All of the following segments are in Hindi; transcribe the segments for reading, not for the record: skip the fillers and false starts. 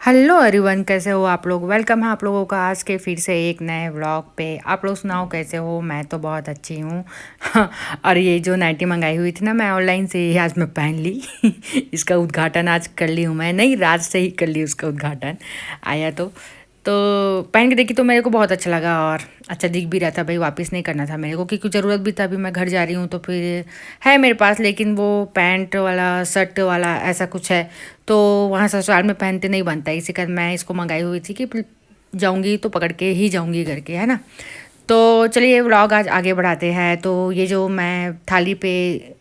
हेलो एवरीवन, कैसे हो आप लोग। वेलकम है आप लोगों का आज के फिर से एक नए व्लॉग पे। आप लोग सुनाओ कैसे हो। मैं तो बहुत अच्छी हूँ। और ये जो नाइटी मंगाई हुई थी ना मैं ऑनलाइन से, ही आज मैं पहन ली। इसका उद्घाटन आज कर ली हूँ मैं, नहीं रात से ही कर ली उसका उद्घाटन। आया तो पहन के देखी तो मेरे को बहुत अच्छा लगा और अच्छा दिख भी रहा था। भाई वापस नहीं करना था मेरे को क्योंकि ज़रूरत भी था। अभी मैं घर जा रही हूँ तो फिर है मेरे पास, लेकिन वो पैंट वाला शर्ट वाला ऐसा कुछ है तो वहाँ ससुराल में पहनते नहीं बनता। इसी कारण मैं इसको मंगाई हुई थी कि जाऊँगी तो पकड़ के ही जाऊँगी करके, है ना। तो चलिए व्लॉग आज आगे बढ़ाते हैं। तो ये जो मैं थाली पे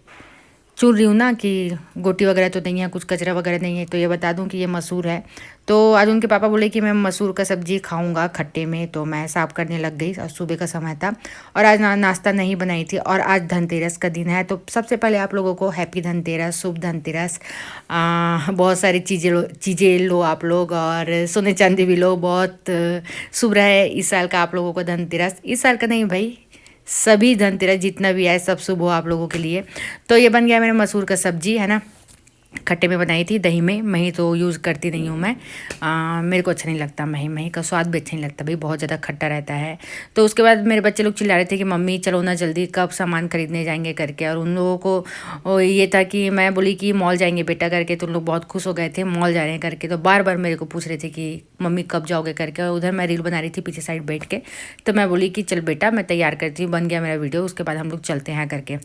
चुन रही हूँ ना कि गोटी वगैरह तो नहीं है, कुछ कचरा वगैरह नहीं है, तो ये बता दूँ कि ये मसूर है। तो आज उनके पापा बोले कि मैं मसूर का सब्जी खाऊंगा खट्टे में, तो मैं साफ़ करने लग गई और सुबह का समय था और आज नाश्ता नहीं बनाई थी। और आज धनतेरस का दिन है तो सबसे पहले आप लोगों को हैप्पी धनतेरस, शुभ धनतेरस। बहुत सारी चीज़ें लो आप लोग और सोने चांदी भी लो। बहुत शुभ रहे इस साल का आप लोगों को धनतेरस। इस साल का नहीं भाई, सभी धनतेरस जितना भी है सब शुभ हो आप लोगों के लिए। तो ये बन गया मेरा मसूर का सब्जी, है ना। खट्टे में बनाई थी, दही में। मही तो यूज़ करती नहीं हूँ मैं। मेरे को अच्छा नहीं लगता मही। मही का स्वाद भी अच्छा नहीं लगता भाई, बहुत ज़्यादा खट्टा रहता है। तो उसके बाद मेरे बच्चे लोग चिल्ला रहे थे कि मम्मी चलो ना जल्दी, कब सामान खरीदने जाएंगे करके। और उन लोगों को ये था कि मैं बोली कि मॉल जाएंगे बेटा करके, तो उन लोग बहुत खुश हो गए थे मॉल जा रहे हैं करके। तो बार बार मेरे को पूछ रहे थे कि मम्मी कब जाओगे करके। और उधर मैं रील बना रही थी पीछे साइड बैठ के। तो मैं बोली कि चल बेटा मैं तैयार करती हूँ, बन गया मेरा वीडियो, उसके बाद हम लोग चलते हैं करके।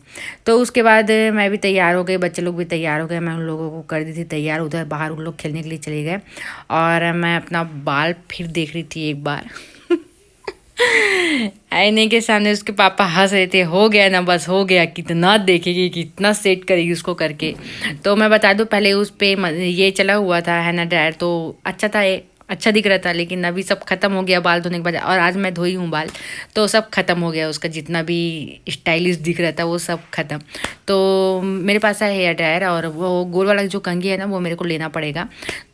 तो उसके बाद मैं भी तैयार हो गई, बच्चे लोग भी तैयार हो गए, मैं उन लोगों को कर दी थी तैयार। उधर बाहर उन लोग खेलने के लिए चले गए और मैं अपना बाल फिर देख रही थी एक बार। आईने के सामने उसके पापा हंस रहे थे, हो गया ना बस हो गया, कितना देखेगी कितना सेट करेगी उसको करके। तो मैं बता दूं पहले उस पे ये चला हुआ था, है ना, ड्रायर, तो अच्छा था ये, अच्छा दिख रहा था। लेकिन अभी सब खत्म हो गया बाल धोने के बाद, और आज मैं धोई हूँ बाल तो सब खत्म हो गया उसका, जितना भी स्टाइलिश दिख रहा था वो सब खत्म। तो मेरे पास है हेयर ड्रायर और वो गोल वाला जो कंघी है ना वो मेरे को लेना पड़ेगा।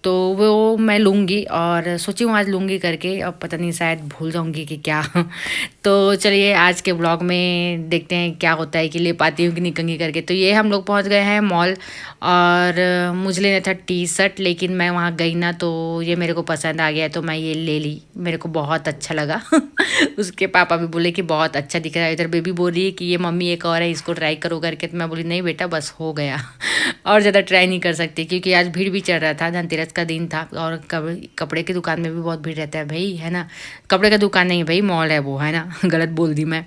तो वो मैं लूँगी और सोची हूँ आज लूँगी करके, अब पता नहीं शायद भूल जाऊँगी कि क्या। तो चलिए आज के ब्लॉग में देखते हैं क्या होता है कि ले पाती हूँ कि नहीं कंघी करके। तो ये हम लोग पहुँच गए हैं मॉल और मुझे लेना था टी शर्ट, लेकिन मैं वहाँ गई ना तो ये मेरे को पसंद आ गया तो मैं ये ले ली, मेरे को बहुत अच्छा लगा। उसके पापा भी बोले कि बहुत अच्छा दिख रहा है। इधर बेबी बोल रही है कि ये मम्मी एक और है इसको ट्राई करो करके। तो मैं बोली नहीं बेटा बस हो गया। और ज़्यादा ट्राई नहीं कर सकती क्योंकि आज भीड़ भी चल रहा था, धनतेरस का दिन था और कपड़े की दुकान में भी बहुत भीड़ रहता है भाई, है ना। कपड़े का दुकान नहीं भाई, मॉल है वो, है ना। गलत बोल दी मैं।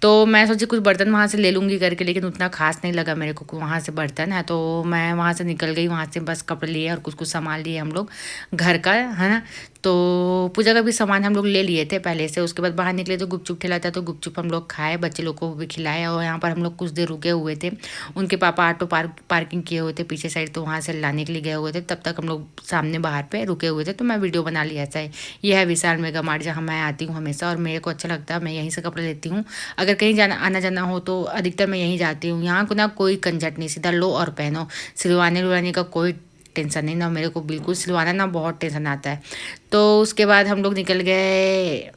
तो मैं सोची कुछ बर्तन वहाँ से ले लूँगी करके, लेकिन उतना खास नहीं लगा मेरे को वहाँ से बर्तन है। तो मैं वहाँ से निकल गई, वहाँ से बस कपड़े लिए और कुछ कुछ सामान लिए हम लोग घर का, है ना। तो पूजा का भी सामान हम लोग ले लिए थे पहले से। उसके बाद बाहर निकले तो गुपचुप ठेला था तो गुपचुप हम लोग खाए, बच्चे लोग को भी खिलाए। और यहाँ पर हम लोग कुछ देर रुके हुए थे, उनके पापा ऑटो पार्किंग किए हुए थे पीछे साइड, तो वहाँ से लाने के लिए गए हुए थे। तब तक हम लोग सामने बाहर पे रुके हुए थे तो मैं वीडियो बना लिया। ऐसा है, ये है विशाल मेगा मार्ट जहाँ मैं आती हूँ हमेशा और मेरे को अच्छा लगता है, मैं यहीं से कपड़े लेती हूँ। अगर कहीं जाना आना जाना हो तो अधिकतर मैं यहीं जाती हूँ। यहाँ को ना कोई कंजट नहीं, सीधा लो और पहनो। सिलवाने उलवाने का कोई टेंशन नहीं ना, मेरे को बिल्कुल सिलवाना ना बहुत टेंशन आता है। तो उसके बाद हम लोग निकल गए,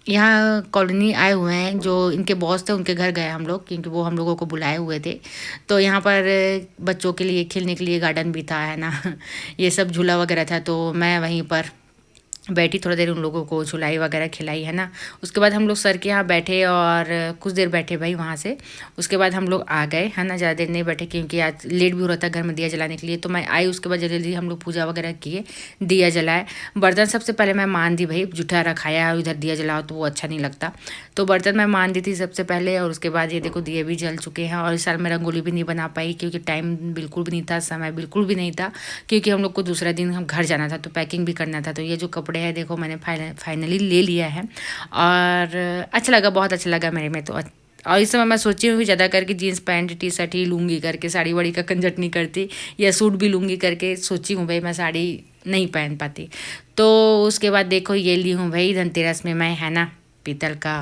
यहाँ कॉलोनी आए हुए हैं जो इनके बॉस थे उनके घर गए हम लोग, क्योंकि वो हम लोगों को बुलाए हुए थे। तो यहाँ पर बच्चों के लिए खेलने के लिए गार्डन भी था, है ना। ये सब झूला वगैरह था तो मैं वहीं पर बैठी थोड़ा देर, उन लोगों को झुलाई वगैरह खिलाई, है ना। उसके बाद हम लोग सर के यहाँ बैठे और कुछ देर बैठे भाई वहाँ से। उसके बाद हम लोग आ गए, है ना, ज़्यादा देर नहीं बैठे क्योंकि आज लेट भी हो रहा था घर में दिया जलाने के लिए। तो मैं आई, उसके बाद जल्दी जल्दी हम लोग पूजा वगैरह किए, दिया जलाए। बर्तन सबसे पहले मैं मान दी भाई, जूठा रखाया और इधर दिया जलाओ तो वो अच्छा नहीं लगता। तो बर्तन मैं मान दी थी सबसे पहले और उसके बाद ये देखो दिए भी जल चुके हैं। और इस साल मैं रंगोली भी नहीं बना पाई क्योंकि टाइम बिल्कुल भी नहीं था, समय बिल्कुल भी नहीं था, क्योंकि हम लोग को दूसरा दिन हम घर जाना था तो पैकिंग भी करना था। तो ये जो कपड़े हैं देखो मैंने फाइनली ले लिया है और अच्छा लगा, बहुत अच्छा लगा मेरे में तो। और इस समय मैं सोची हूँ कि ज़्यादा करके जीन्स पैंट टी शर्ट ही लूँगी करके, साड़ी वाड़ी का कंजट नहीं करती, या सूट भी लूँगी करके सोची हूँ भाई, मैं साड़ी नहीं पहन पाती। तो उसके बाद देखो ये ली हूँ भाई धनतेरस में मैं, है ना, पीतल का।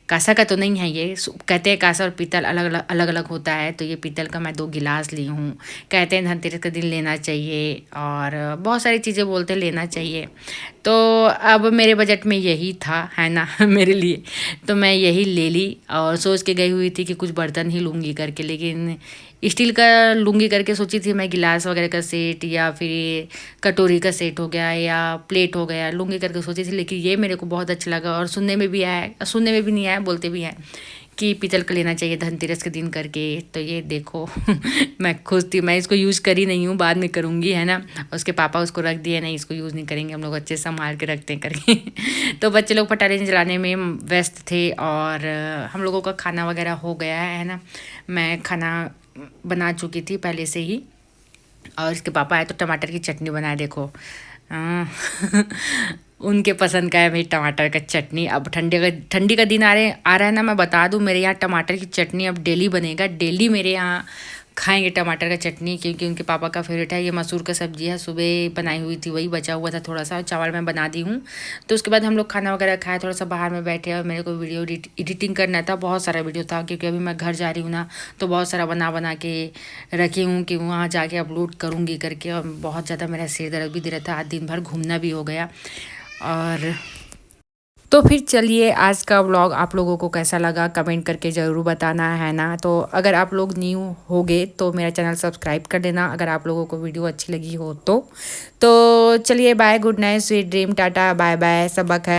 कांसा का तो नहीं है ये, कहते हैं कांसा और पीतल अलग अलग होता है, तो ये पीतल का मैं 2 गिलास ली हूँ। कहते हैं धनतेरस का दिन लेना चाहिए और बहुत सारी चीज़ें बोलते हैं लेना चाहिए। तो अब मेरे बजट में यही था, है ना। मेरे लिए तो मैं यही ले ली और सोच के गई हुई थी कि कुछ बर्तन ही लूँगी करके, लेकिन स्टील का लूँगी करके सोची थी मैं, गिलास वगैरह का सेट या फिर ये कटोरी का सेट हो गया या प्लेट हो गया, लूँगी करके सोची थी। लेकिन ये मेरे को बहुत अच्छा लगा और सुनने में भी आया, सुनने में भी नहीं आया, बोलते भी हैं कि पीतल का लेना चाहिए धनतेरस के दिन करके। तो ये देखो मैं खुश थी, मैं इसको यूज़ करी नहीं हूँ, बाद में करूँगी, है ना। उसके पापा उसको रख दिए, नहीं इसको यूज़ नहीं करेंगे, हम लोग अच्छे से संभाल के रखते हैं करके। तो बच्चे लोग पटाखे जलाने में व्यस्त थे और हम लोगों का खाना वगैरह हो गया है ना। मैं खाना बना चुकी थी पहले से ही और इसके पापा आए तो टमाटर की चटनी बनाए, देखो। हाँ। उनके पसंद का है भाई टमाटर का चटनी। अब ठंडी का दिन आ रहा है ना, मैं बता दूं मेरे यहाँ टमाटर की चटनी अब डेली बनेगा, डेली मेरे यहाँ खाएंगे टमाटर का चटनी, क्योंकि उनके पापा का फेवरेट है। ये मसूर का सब्जी है, सुबह बनाई हुई थी, वही बचा हुआ था थोड़ा सा, चावल मैं बना दी हूँ। तो उसके बाद हम लोग खाना वगैरह खाए, थोड़ा सा बाहर में बैठे और मेरे को वीडियो एडिटिंग करना था, बहुत सारा वीडियो था, क्योंकि अभी मैं घर जा रही हूँ ना, तो बहुत सारा बना बना के रखी हूँ कि वहाँ जाके अपलोड करूँगी करके। और बहुत ज़्यादा मेरा सिर दर्द भी दे रहा था, आज दिन भर घूमना भी हो गया। और तो फिर चलिए, आज का व्लॉग आप लोगों को कैसा लगा कमेंट करके ज़रूर बताना, है ना। तो अगर आप लोग न्यू होगे तो मेरा चैनल सब्सक्राइब कर देना, अगर आप लोगों को वीडियो अच्छी लगी हो तो चलिए, bye, good night, sweet dream, tata, bye bye, सबक है।